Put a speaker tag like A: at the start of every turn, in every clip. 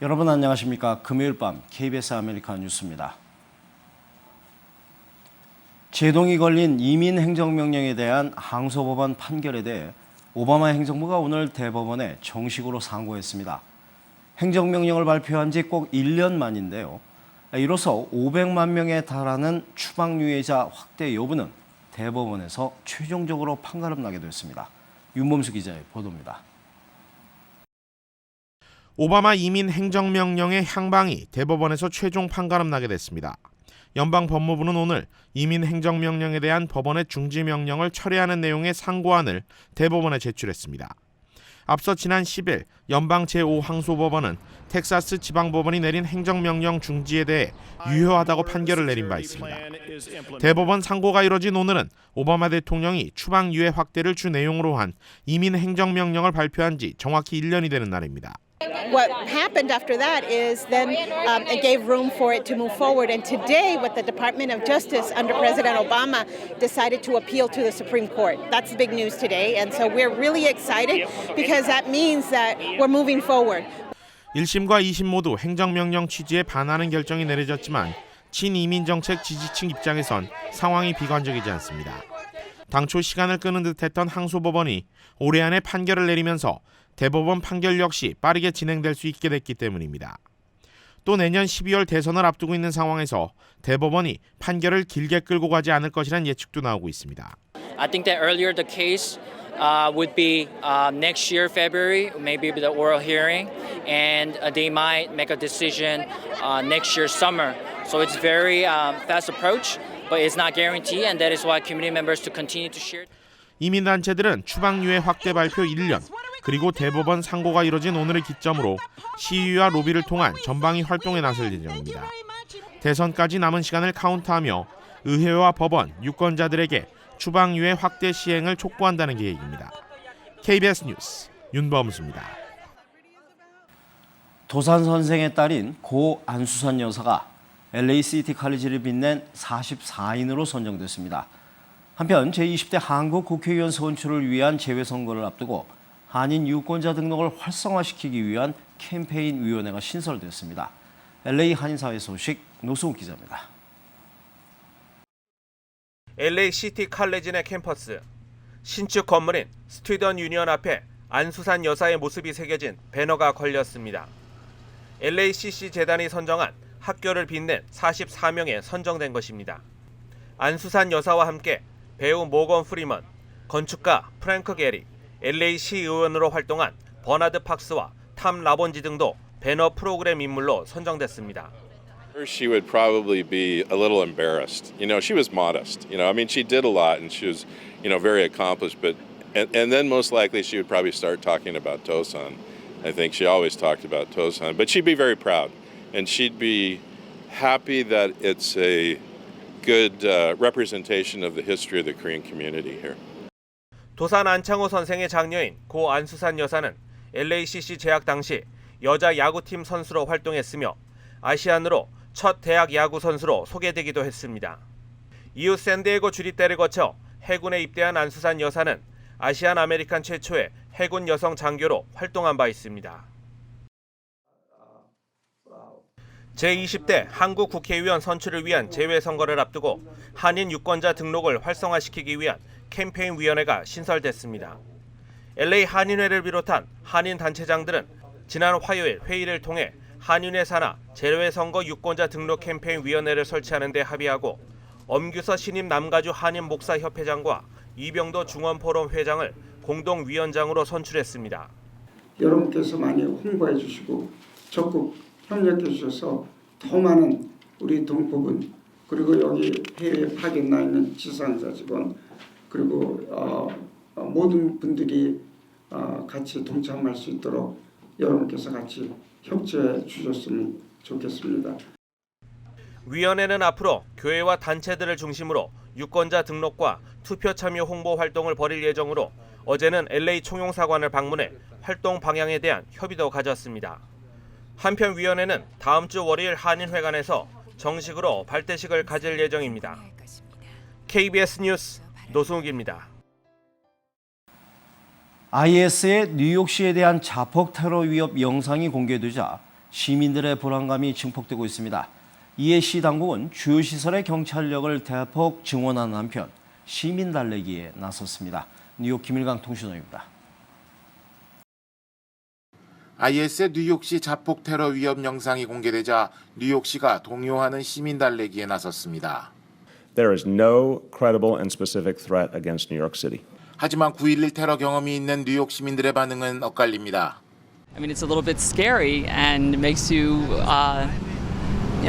A: 여러분 안녕하십니까? 금요일 밤 KBS 아메리카 뉴스입니다. 제동이 걸린 이민 행정명령에 대한 항소법원 판결에 대해 오바마 행정부가 오늘 대법원에 정식으로 상고했습니다. 행정명령을 발표한 지 꼭 1년 만인데요. 이로써 500만 명에 달하는 추방유예자 확대 여부는 대법원에서 최종적으로 판가름 나게 됐습니다. 윤범수 기자의 보도입니다.
B: 오바마 이민 행정명령의 향방이 대법원에서 최종 판가름 나게 됐습니다. 연방법무부는 오늘 이민 행정명령에 대한 법원의 중지명령을 철회하는 내용의 상고안을 대법원에 제출했습니다. 앞서 지난 10일 연방 제5항소법원은 텍사스 지방법원이 내린 행정명령 중지에 대해 유효하다고 판결을 내린 바 있습니다. 대법원 상고가 이뤄진 오늘은 오바마 대통령이 추방유예 확대를 주 내용으로 한 이민 행정명령을 발표한 지 정확히 1년이 되는 날입니다.
C: What happened after that is then it gave room for it to move forward. And today, what the Department of Justice under President Obama decided to appeal to the Supreme Court. That's the big news today. And so we're really excited because that means that we're moving forward.
B: 1심과 2심 모두 행정명령 취지에 반하는 결정이 내려졌지만 친이민 정책 지지층 입장에선 상황이 비관적이지 않습니다. 당초 시간을 끄는 듯했던 항소법원이 올해 안에 판결을 내리면서 대법원 판결 역시 빠르게 진행될 수 있게 됐기 때문입니다. 또 내년 12월 대선을 앞두고 있는 상황에서 대법원이 판결을 길게 끌고 가지 않을 것이란 예측도 나오고 있습니다.
D: I think that earlier the case would be next year February, maybe the oral hearing, and they might make a decision next year summer. So it's very fast approach, but it's not guaranteed, and that is why community members to continue to share.
B: 이민단체들은 추방유예 확대 발표 1년, 그리고 대법원 상고가 이뤄진 오늘을 기점으로 시위와 로비를 통한 전방위 활동에 나설 예정입니다. 대선까지 남은 시간을 카운트하며 의회와 법원, 유권자들에게 추방유예 확대 시행을 촉구한다는 계획입니다. KBS 뉴스 윤범수입니다.
A: 도산 선생의 딸인 고 안수산 여사가 LA 시티 칼리지를 빛낸 44인으로 선정됐습니다. 한편 제20대 한국 국회의원 선출을 위한 재외선거를 앞두고 한인 유권자 등록을 활성화시키기 위한 캠페인 위원회가 신설됐습니다. LA 한인사회 소식 노승욱 기자입니다.
E: LA 시티 칼리지 내 캠퍼스, 신축 건물인 스튜던 유니언 앞에 안수산 여사의 모습이 새겨진 배너가 걸렸습니다. LACC 재단이 선정한 학교를 빛낸 44명에 선정된 것입니다. 안수산 여사와 함께 배우 모건 프리먼, 건축가 프랭크 게리, LA시 의원으로 활동한 버나드 팍스와 탐 라본지 등도 배너 프로그램 인물로 선정됐습니다.
F: She would probably be a little embarrassed. She was modest. I mean, she did a lot and she was, very accomplished. But and then most likely she would probably start talking about Tosan. I think she always talked about Tosan. But she'd be very proud, and she'd be happy that it's a good representation of the history of the Korean community here.
E: 도산 안창호 선생의 장녀인 고 안수산 여사는 LACC 재학 당시 여자 야구팀 선수로 활동했으며 아시안으로 첫 대학 야구 선수로 소개되기도 했습니다. 이후 샌디에고 주립대를 거쳐 해군에 입대한 안수산 여사는 아시안 아메리칸 최초의 해군 여성 장교로 활동한 바 있습니다. 제20대 한국 국회의원 선출을 위한 재외선거를 앞두고 한인 유권자 등록을 활성화시키기 위한 캠페인 위원회가 신설됐습니다. LA 한인회를 비롯한 한인 단체장들은 지난 화요일 회의를 통해 한인회 산하 재외선거 유권자 등록 캠페인 위원회를 설치하는 데 합의하고 엄규서 신임 남가주 한인 목사협회장과 이병도 중원포럼 회장을 공동위원장으로 선출했습니다.
G: 여러분께서 많이 홍보해 주시고 적극 협력해 주셔서 더 많은 우리 동포분 그리고 여기 해외에 파견 나 있는 지상자 직원 그리고 모든 분들이 같이 동참할 수 있도록 여러분께서 같이 협조해 주셨으면 좋겠습니다.
E: 위원회는 앞으로 교회와 단체들을 중심으로 유권자 등록과 투표 참여 홍보 활동을 벌일 예정으로 어제는 LA 총영사관을 방문해 활동 방향에 대한 협의도 가졌습니다. 한편 위원회는 다음 주 월요일 한인회관에서 정식으로 발대식을 가질 예정입니다. KBS 뉴스 노승욱입니다.
A: IS의 뉴욕시에 대한 자폭 테러 위협 영상이 공개되자 시민들의 불안감이 증폭되고 있습니다. 이에 시 당국은 주요 시설의 경찰력을 대폭 증원하는 한편 시민 달래기에 나섰습니다. 뉴욕 김일강 통신원입니다.
H: IS의 뉴욕시 자폭 테러 위협 영상이 공개되자 뉴욕시가 동요하는 시민 달래기에 나섰습니다.
I: There is no credible and specific threat against New York City.
H: 하지만 9.11 테러 경험이 있는 뉴욕 시민들의 반응은 엇갈립니다.
J: I mean, it's a little bit scary and makes you,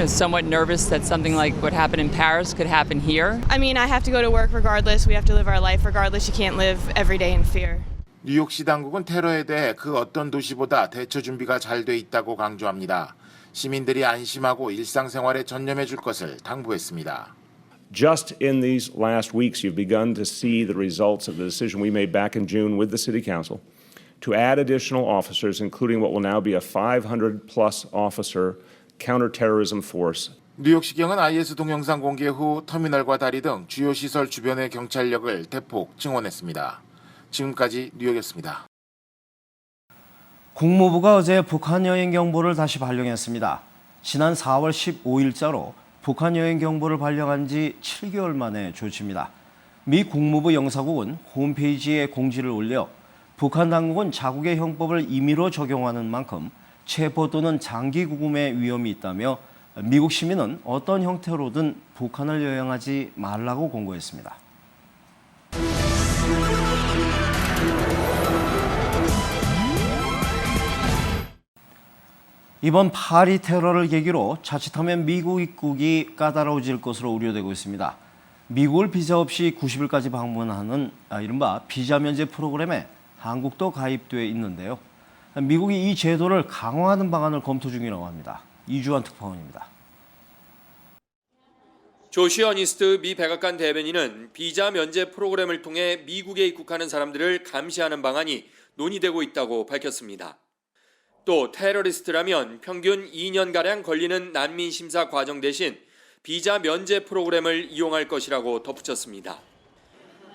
J: somewhat nervous that something like what happened in Paris could happen here.
K: I mean, I have to go to work regardless. We have to live our life regardless. You can't live every day in fear.
H: 뉴욕시 당국은 테러에 대해 그 어떤 도시보다 대처 준비가 잘 돼 있다고 강조합니다. 시민들이 안심하고 일상생활에 전념해 줄 것을 당부했습니다.
I: Just in these last weeks, you've begun to see the results of the decision we made back in June with the City Council to add additional officers, including what will now be a 500-plus officer counterterrorism force.
H: 뉴욕시경은 IS 동영상 공개 후 터미널과 다리 등 주요 시설 주변의 경찰력을 대폭 증원했습니다. 지금까지 뉴욕이었습니다.
A: 국무부가 어제 북한 여행 경보를 다시 발령했습니다. 지난 4월 15일자로 북한 여행 경보를 발령한 지 7개월 만의 조치입니다. 미 국무부 영사국은 홈페이지에 공지를 올려 북한 당국은 자국의 형법을 임의로 적용하는 만큼 체포 또는 장기 구금의 위험이 있다며 미국 시민은 어떤 형태로든 북한을 여행하지 말라고 공고했습니다. 이번 파리 테러를 계기로 자칫하면 미국 입국이 까다로워질 것으로 우려되고 있습니다. 미국을 비자 없이 90일까지 방문하는 이른바 비자 면제 프로그램에 한국도 가입돼 있는데요. 미국이 이 제도를 강화하는 방안을 검토 중이라고 합니다. 이주환 특파원입니다.
L: 조시 어니스트 미 백악관 대변인은 비자 면제 프로그램을 통해 미국에 입국하는 사람들을 감시하는 방안이 논의되고 있다고 밝혔습니다. 또 테러리스트라면 평균 2년가량 걸리는 난민 심사 과정 대신 비자 면제 프로그램을 이용할 것이라고 덧붙였습니다.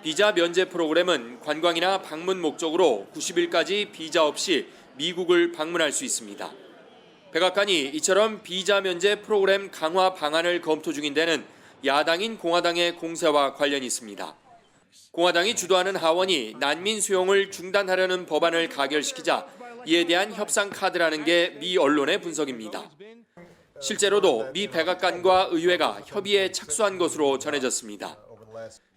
L: 비자 면제 프로그램은 관광이나 방문 목적으로 90일까지 비자 없이 미국을 방문할 수 있습니다. 백악관이 이처럼 비자 면제 프로그램 강화 방안을 검토 중인 데는 야당인 공화당의 공세와 관련이 있습니다. 공화당이 주도하는 하원이 난민 수용을 중단하려는 법안을 가결시키자 이에 대한 협상 카드라는 게 미 언론의 분석입니다. 실제로도 미 백악관과 의회가 협의에 착수한 것으로 전해졌습니다.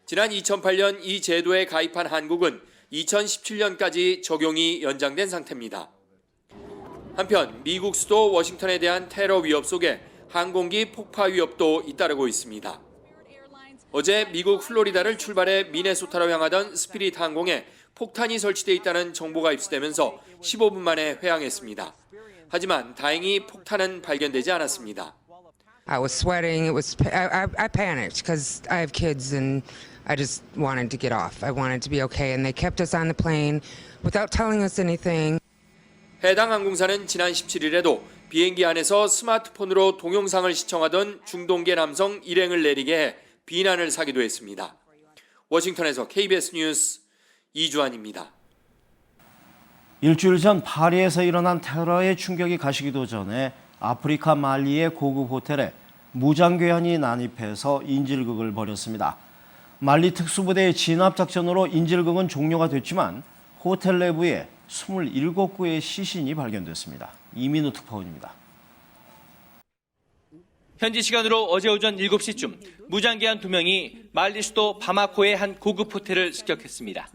L: 지난 2008년 이 제도에 가입한 한국은 2017년까지 적용이 연장된 상태입니다. 한편 미국 수도 워싱턴에 대한 테러 위협 속에 항공기 폭파 위협도 잇따르고 있습니다. 어제 미국 플로리다를 출발해 미네소타로 향하던 스피릿 항공에 폭탄이 설치돼 있다는 정보가 입수되면서 15분 만에 회항했습니다. 하지만 다행히 폭탄은 발견되지 않았습니다.
M: I was sweating. I panicked because I have kids and I just wanted to get off. I wanted to be okay and they kept us on the plane without telling us anything.
L: 해당 항공사는 지난 17일에도 비행기 안에서 스마트폰으로 동영상을 시청하던 중동계 남성 일행을 내리게 해 비난을 사기도 했습니다. 워싱턴에서 KBS 뉴스 이주환입니다.
A: 일주일 전 파리에서 일어난 테러의 충격이 가시기도 전에 아프리카 말리의 고급 호텔에 무장괴한이 난입해서 인질극을 벌였습니다. 말리 특수부대의 진압작전으로 인질극은 종료가 됐지만 호텔 내부에 27구의 시신이 발견됐습니다. 이민우 특파원입니다.
N: 현지 시간으로 어제 오전 7시쯤 무장괴한 2명이 말리 수도 바마코의 한 고급 호텔을 습격했습니다.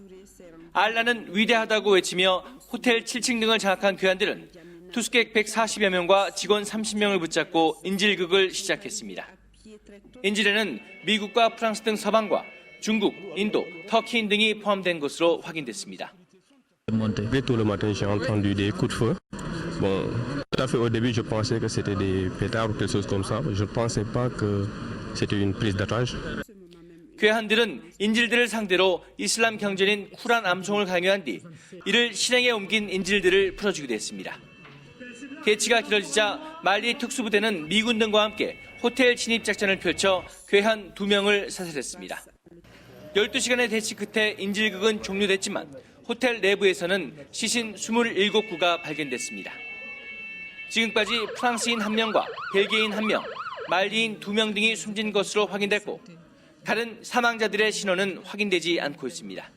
N: 알라는 위대하다고 외치며 호텔 7층 등을 장악한 괴한들은 투숙객 140여 명과 직원 30명을 붙잡고 인질극을 시작했습니다. 인질에는 미국과 프랑스 등 서방과 중국, 인도, 터키 등이 포함된 것으로 확인됐습니다.
O: Tôt le matin, j'ai entendu des coups de feu. Bon, tout à fait au début, je pensais que c'était des pétards ou quelque chose comme ça. Je ne pensais pas que c'était une prise d'otage.
N: 괴한들은 인질들을 상대로 이슬람 경전인 쿠란 암송을 강요한 뒤 이를 실행에 옮긴 인질들을 풀어주기도 했습니다. 대치가 길어지자 말리 특수부대는 미군 등과 함께 호텔 진입 작전을 펼쳐 괴한 2명을 사살했습니다. 12시간의 대치 끝에 인질극은 종료됐지만 호텔 내부에서는 시신 27구가 발견됐습니다. 지금까지 프랑스인 1명과 벨기에인 1명, 말리인 2명 등이 숨진 것으로 확인됐고 다른 사망자들의 신원은 확인되지 않고 있습니다.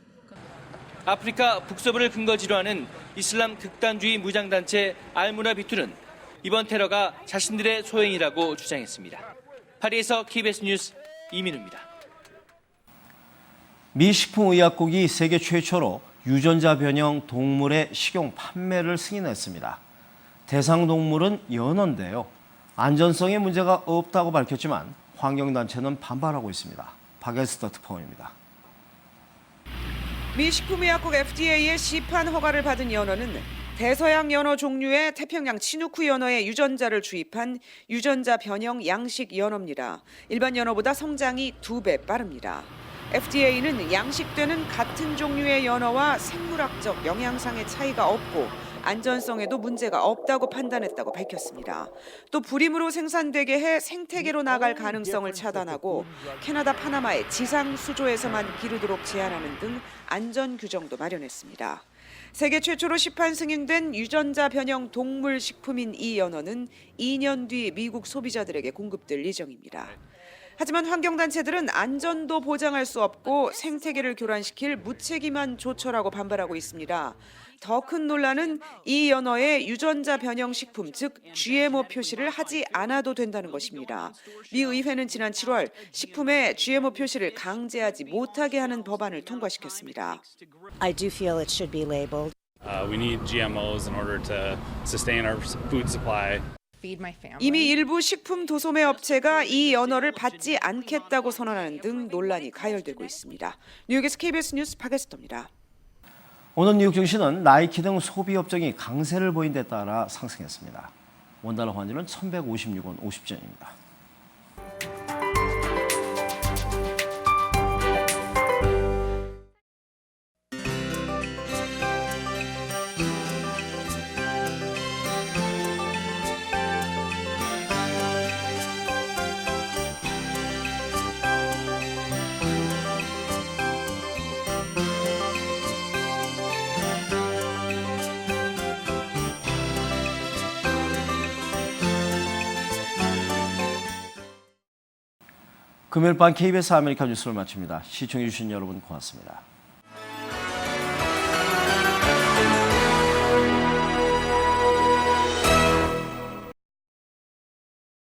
N: 아프리카 북서부를 근거지로 하는 이슬람 극단주의 무장단체 알무라 비투는 이번 테러가 자신들의 소행이라고 주장했습니다. 파리에서 KBS 뉴스 이민우입니다.
A: 미 식품의약국이 세계 최초로 유전자 변형 동물의 식용 판매를 승인했습니다. 대상 동물은 연어인데요. 안전성에 문제가 없다고 밝혔지만 환경단체는 반발하고 있습니다. 박에스터 특파원입니다.
P: 미 식품의약국 FDA의 시판 허가를 받은 연어는 대서양 연어 종류의 태평양 치누크 연어의 유전자를 주입한 유전자 변형 양식 연어입니다. 일반 연어보다 성장이 2배 빠릅니다. FDA는 양식되는 같은 종류의 연어와 생물학적 영양상의 차이가 없고 안전성에도 문제가 없다고 판단했다고 밝혔습니다. 또 불임으로 생산되게 해 생태계로 나갈 가능성을 차단하고 캐나다 파나마의 지상 수조에서만 기르도록 제한하는 등 안전 규정도 마련했습니다. 세계 최초로 시판 승인된 유전자 변형 동물 식품인 이 연어는 2년 뒤 미국 소비자들에게 공급될 예정입니다. 하지만 환경단체들은 안전도 보장할 수 없고 생태계를 교란시킬 무책임한 조처라고 반발하고 있습니다. 더 큰 논란은 이 연어의 유전자 변형 식품, 즉 GMO 표시를 하지 않아도 된다는 것입니다. 미 의회는 지난 7월 식품에 GMO 표시를 강제하지 못하게 하는 법안을 통과시켰습니다.
Q: I do feel it should be labeled.
R: We need GMOs in order to sustain our food supply.
P: 이미 일부 식품 도소매 업체가 이 연어를 받지 않겠다고 선언하는 등 논란이 가열되고 있습니다. 뉴욕에서 KBS 뉴스 박에스터입니다.
A: 오늘 뉴욕 증시는 나이키 등 소비 업종이 강세를 보인 데 따라 상승했습니다. 원달러 환율은 1,156원 50전입니다. 금요일 밤 KBS 아메리카 뉴스를 마칩니다. 시청해주신 여러분 고맙습니다.